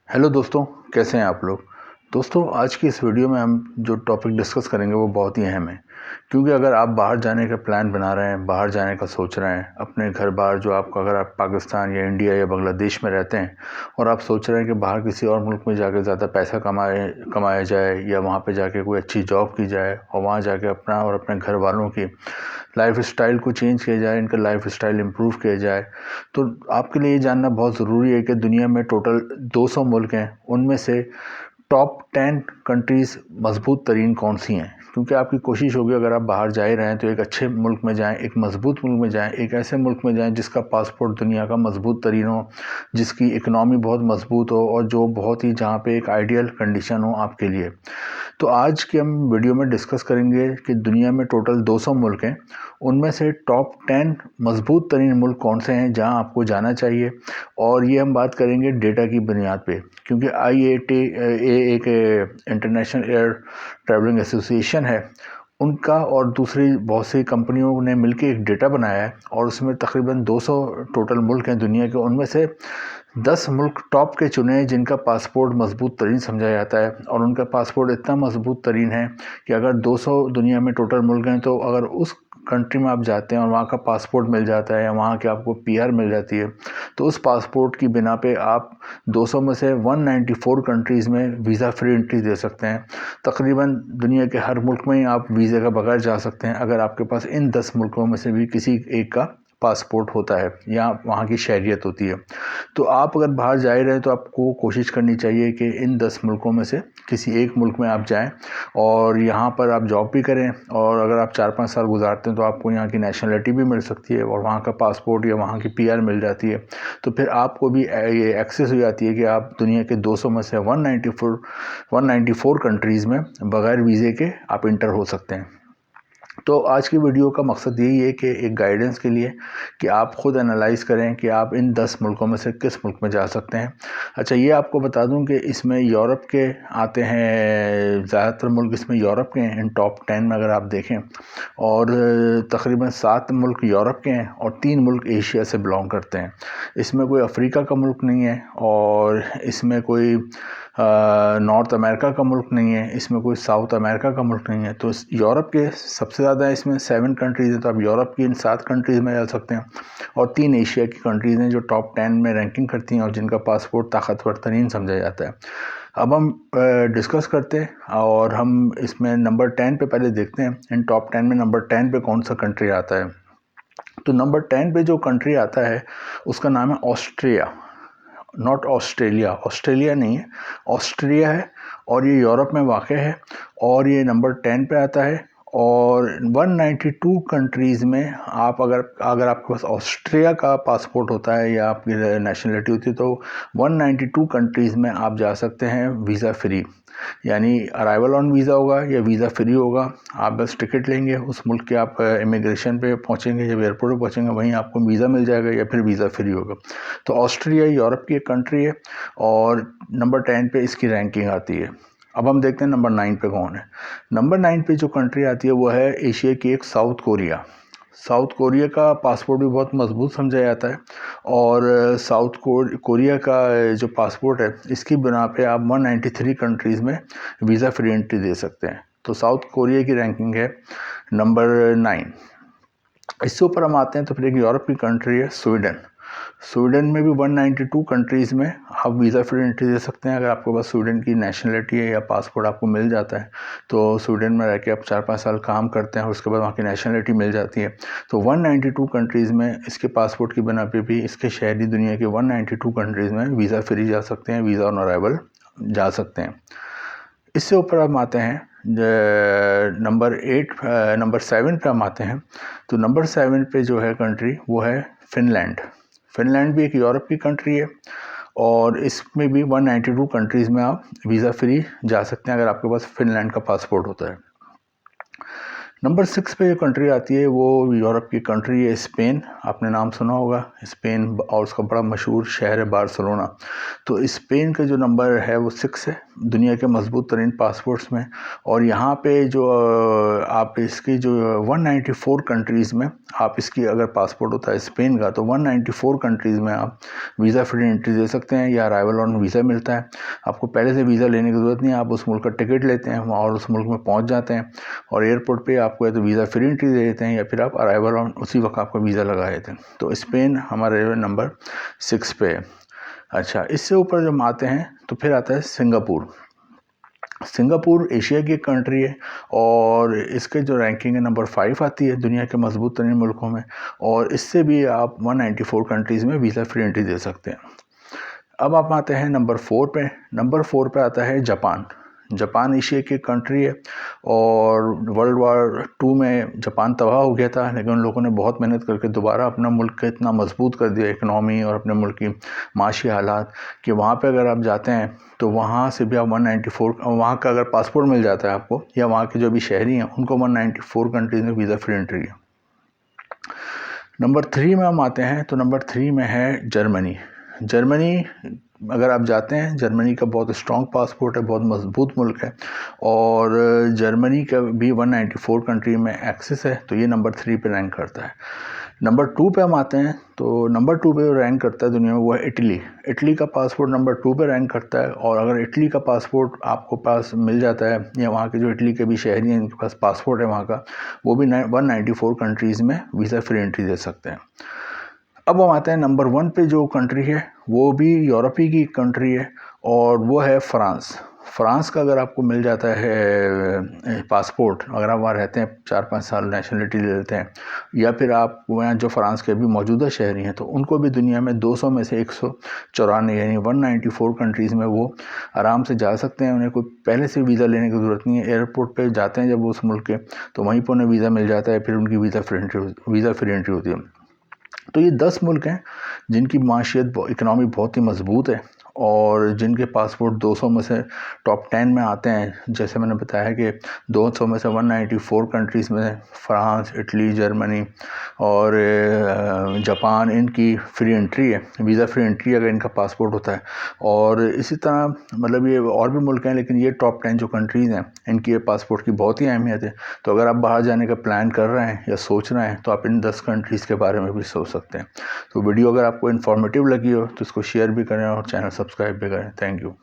Hello दोस्तों, कैसे हैं आप लोग। दोस्तों, आज की इस वीडियो में हम जो टॉपिक डिस्कस करेंगे वो बहुत ही अहम है, क्योंकि अगर आप बाहर जाने का प्लान बना रहे हैं, बाहर जाने का सोच रहे हैं, अपने घर बाहर जो आपका, अगर आप पाकिस्तान या इंडिया या बांग्लादेश में रहते हैं और आप सोच रहे हैं कि बाहर किसी और मुल्क में जाकर ज़्यादा पैसा कमाया जाए या वहाँ पे जाके कोई अच्छी जॉब की जाए और वहाँ जाके अपना और अपने घर वालों की लाइफ स्टाइल को चेंज किया जाए, इनका लाइफ स्टाइल इम्प्रूव किया जाए, तो आपके लिए ये जानना बहुत ज़रूरी है कि दुनिया में टोटल 200 मुल्क हैं, उनमें से टॉप 10 कंट्रीज़ मजबूत तरीन कौन सी हैं। क्योंकि आपकी कोशिश होगी, अगर आप बाहर जा ही रहे हैं तो एक अच्छे मुल्क में जाएं, एक मजबूत मुल्क में जाएं, एक ऐसे मुल्क में जाएं जिसका पासपोर्ट दुनिया का मजबूत तरीन हो, जिसकी इकनॉमी बहुत मजबूत हो और जो बहुत ही, जहाँ पे एक आइडियल कंडीशन हो आपके लिए। तो आज के हम वीडियो में डिस्कस करेंगे कि दुनिया में टोटल 200 मुल्क हैं, उनमें से टॉप 10 मजबूत तरीन मुल्क कौन से हैं जहां आपको जाना चाहिए। और ये हम बात करेंगे डेटा की बुनियाद पे, क्योंकि IATA एक इंटरनेशनल एयर ट्रैवलिंग एसोसिएशन है, उनका और दूसरी बहुत सी कंपनियों ने मिलकर एक डेटा बनाया है और उसमें तकरीबन 200 टोटल मुल्क हैं दुनिया के। उनमें से 10 मुल्क टॉप के चुने हैं जिनका पासपोर्ट मजबूत तरीन समझा जाता है, और उनका पासपोर्ट इतना मजबूत तरीन है कि अगर 200 दुनिया में टोटल मुल्क हैं, तो अगर उस कंट्री में आप जाते हैं और वहाँ का पासपोर्ट मिल जाता है या वहाँ के आपको PR मिल जाती है, तो उस पासपोर्ट की बिना पे आप 200 में से 194 कंट्रीज़ में वीज़ा फ्री एंट्री दे सकते हैं। तकरीबन दुनिया के हर मुल्क में ही आप वीज़े का बगैर जा सकते हैं, अगर आपके पास इन 10 मुल्कों में से भी किसी एक का पासपोर्ट होता है या वहाँ की शहरियत होती है। तो आप अगर बाहर जा ही रहे हैं तो आपको कोशिश करनी चाहिए कि इन 10 मुल्कों में से किसी एक मुल्क में आप जाएं और यहाँ पर आप जॉब भी करें, और अगर आप 4-5 साल गुजारते हैं तो आपको यहाँ की नेशनलिटी भी मिल सकती है और वहाँ का पासपोर्ट या वहाँ की PR मिल जाती है। तो फिर आपको भी ये एक्सेस हो जाती है कि आप दुनिया के 200 में से 194 कंट्रीज़ में बग़ैर वीज़े के आप इंटर हो सकते हैं। तो आज की वीडियो का मकसद यही है कि एक गाइडेंस के लिए कि आप ख़ुद एनालाइज़ करें कि आप इन 10 मुल्कों में से किस मुल्क में जा सकते हैं। अच्छा, ये आपको बता दूं कि इसमें यूरोप के आते हैं, ज़्यादातर मुल्क इसमें यूरोप के हैं इन टॉप 10 में अगर आप देखें, और तकरीबन 7 मुल्क यूरोप के हैं और 3 मुल्क एशिया से बिलोंग करते हैं। इसमें कोई अफ्रीका का मुल्क नहीं है और इसमें कोई नॉर्थ अमेरिका का मुल्क नहीं है, इसमें कोई साउथ अमेरिका का मुल्क नहीं है। तो यूरोप के सबसे ज़्यादा इसमें 7 कंट्रीज़ हैं, तो आप यूरोप की इन 7 कंट्रीज़ में जा सकते हैं, और 3 एशिया की कंट्रीज़ हैं जो टॉप 10 में रैंकिंग करती हैं और जिनका पासपोर्ट ताकतवर तरीन समझा जाता है। अब हम डिस्कस करते हैं और हम इसमें नंबर 10 पे पहले देखते हैं, इन टॉप 10 में नंबर 10 पे कौन सा कंट्री आता है। तो नंबर 10 पे जो कंट्री आता है उसका नाम है ऑस्ट्रिया, नॉट ऑस्ट्रेलिया, ऑस्ट्रेलिया नहीं है, ऑस्ट्रिया है, और ये यूरोप में वाक़ है और ये नंबर 10 पे आता है। और 192 कंट्रीज़ में आप अगर आपके पास ऑस्ट्रिया का पासपोर्ट होता है या आपकी नेशनलिटी होती है, तो 192 कंट्रीज़ में आप जा सकते हैं वीज़ा फ्री, यानी अराइवल ऑन वीज़ा होगा या वीज़ा फ्री होगा। आप बस टिकट लेंगे, उस मुल्क के आप इमिग्रेशन पे पहुंचेंगे, जब एयरपोर्ट पे पहुंचेंगे वहीं आपको वीज़ा मिल जाएगा या फिर वीज़ा फ्री होगा। तो ऑस्ट्रिया यूरोप की एक कंट्री है और नंबर 10 पे इसकी रैंकिंग आती है। अब हम देखते हैं नंबर 9 पे कौन है। नंबर 9 पे जो कंट्री आती है वो है एशिया की एक साउथ कोरिया। साउथ कोरिया का पासपोर्ट भी बहुत मजबूत समझा जाता है, और साउथ कोरिया का जो पासपोर्ट है इसकी बिना पे आप 193 कंट्रीज़ में वीज़ा फ्री एंट्री दे सकते हैं। तो साउथ कोरिया की रैंकिंग है नंबर 9। इससे ऊपर हम आते हैं तो फिर एक यूरोप की कंट्री है स्वीडन। स्वीडन में भी 192 कंट्रीज़ में आप वीज़ा फ्री एंट्री दे सकते हैं, अगर आपके पास स्वीडन की नेशनलिटी है या पासपोर्ट आपको मिल जाता है। तो स्वीडन में रह के आप 4-5 साल काम करते हैं और उसके बाद वहाँ की नेशनलिटी मिल जाती है। तो 192 कंट्रीज़ में इसके पासपोर्ट की बिना पे भी इसके शहरी दुनिया के 192 कंट्रीज़ में वीज़ा फ्री जा सकते हैं, वीज़ा ऑन अराइवल जा सकते हैं। इससे ऊपर हम आते हैं नंबर 7 पे हम आते हैं। तो नंबर 7 पे जो है कंट्री वो है फिनलैंड। फिनलैंड भी एक यूरोप की कंट्री है और इसमें भी 192 कंट्रीज़ में आप वीज़ा फ्री जा सकते हैं अगर आपके पास फिनलैंड का पासपोर्ट होता है। नंबर 6 पे जो कंट्री आती है वो यूरोप की कंट्री है स्पेन। आपने नाम सुना होगा स्पेन, और उसका बड़ा मशहूर शहर है बार्सिलोना। तो स्पेन का जो नंबर है वो 6 है दुनिया के मजबूत तरीन पासपोर्ट्स में। और यहाँ पे जो आप इसकी जो 194 कंट्रीज़ में आप इसकी अगर पासपोर्ट होता है स्पेन का, तो 194 कंट्रीज़ में आप वीज़ा फ्री एंट्री दे सकते हैं या अराइवल ऑन वीज़ा मिलता है। आपको पहले से वीज़ा लेने की ज़रूरत नहीं है, आप उस मुल्क का टिकट लेते हैं और उस मुल्क में पहुँच जाते हैं और एयरपोर्ट पे आपको या तो वीज़ा फ्री एंट्री दे देते हैं या फिर आप अराइवल ऑन उसी वक्त आपका वीज़ा लगा देते हैं। तो स्पेन हमारे नंबर 6 पे है। अच्छा, इससे ऊपर जब आते हैं तो फिर आता है सिंगापुर। सिंगापुर एशिया की एक कंट्री है और इसके जो रैंकिंग है नंबर 5 आती है दुनिया के मजबूत तरीन मुल्कों में, और इससे भी आप 194 कंट्रीज़ में वीज़ा फ्री एंट्री दे सकते हैं। अब आप आते हैं नंबर 4 पे। नंबर 4 पे आता है जापान। जापान एशिया की कंट्री है और वर्ल्ड वार 2 में जापान तबाह हो गया था, लेकिन उन लोगों ने बहुत मेहनत करके दोबारा अपना मुल्क इतना मजबूत कर दिया इकनॉमी और अपने मुल्क की माशी हालात कि वहाँ पे अगर आप जाते हैं तो वहाँ से भी आप 194 वहाँ का अगर पासपोर्ट मिल जाता है आपको या वहाँ के जो भी शहरी हैं उनको 194 कंट्रीज़ में वीज़ा फ्री एंट्री है। नंबर 3 में हम आते हैं तो नंबर 3 में है जर्मनी। जर्मनी अगर आप जाते हैं, जर्मनी का बहुत स्ट्रॉन्ग पासपोर्ट है, बहुत मजबूत मुल्क है और जर्मनी का भी 194 कंट्री में एक्सेस है, तो ये नंबर 3 पे रैंक करता है। नंबर 2 पे हम आते हैं तो नंबर 2 पे रैंक करता है दुनिया में वो है इटली। इटली का पासपोर्ट नंबर 2 पे रैंक करता है और अगर इटली का पासपोर्ट आपको पास मिल जाता है या वहाँ के जो इटली के भी शहरी हैं इनके पास पासपोर्ट है वहाँ का, वो भी 194 कंट्रीज़ में वीज़ा फ्री एंट्री दे सकते हैं। अब हम आते हैं नंबर 1 पे जो कंट्री है वो भी यूरोपीय की कंट्री है और वो है फ्रांस। फ्रांस का अगर आपको मिल जाता है पासपोर्ट, अगर आप वहाँ रहते हैं 4-5 साल नेशनलिटी ले लेते हैं या फिर आप वहाँ जो फ्रांस के भी मौजूदा शहरी हैं तो उनको भी दुनिया में 200 में से 194 यानी 194 कंट्रीज़ में वो आराम से जा सकते हैं। उन्हें कोई पहले से वीज़ा लेने की ज़रूरत नहीं है। एयरपोर्ट पे जाते हैं जब उस मुल्क के तो वहीं पर उन्हें वीज़ा मिल जाता है, फिर उनकी वीज़ा फ्री एंट्री होती है। तो ये 10 मुल्क हैं जिनकी माशियत इकनॉमी बहुत ही मजबूत है और जिनके पासपोर्ट 200 में से टॉप 10 में आते हैं। जैसे मैंने बताया कि 200 में से 194 कंट्रीज़ में फ्रांस, इटली, जर्मनी और जापान इनकी फ्री एंट्री है, वीज़ा फ्री एंट्री अगर इनका पासपोर्ट होता है। और इसी तरह मतलब ये और भी मुल्क हैं लेकिन ये टॉप 10 जो कंट्रीज़ हैं इनकी पासपोर्ट की बहुत ही अहमियत है। तो अगर आप बाहर जाने का प्लान कर रहे हैं या सोच रहे हैं तो आप इन 10 कंट्रीज़ के बारे में भी सोच सकते हैं। तो वीडियो अगर आपको इन्फॉर्मेटिव लगी हो तो इसको शेयर भी करें और चैनल सब्सक्राइब भी करें। Thank you.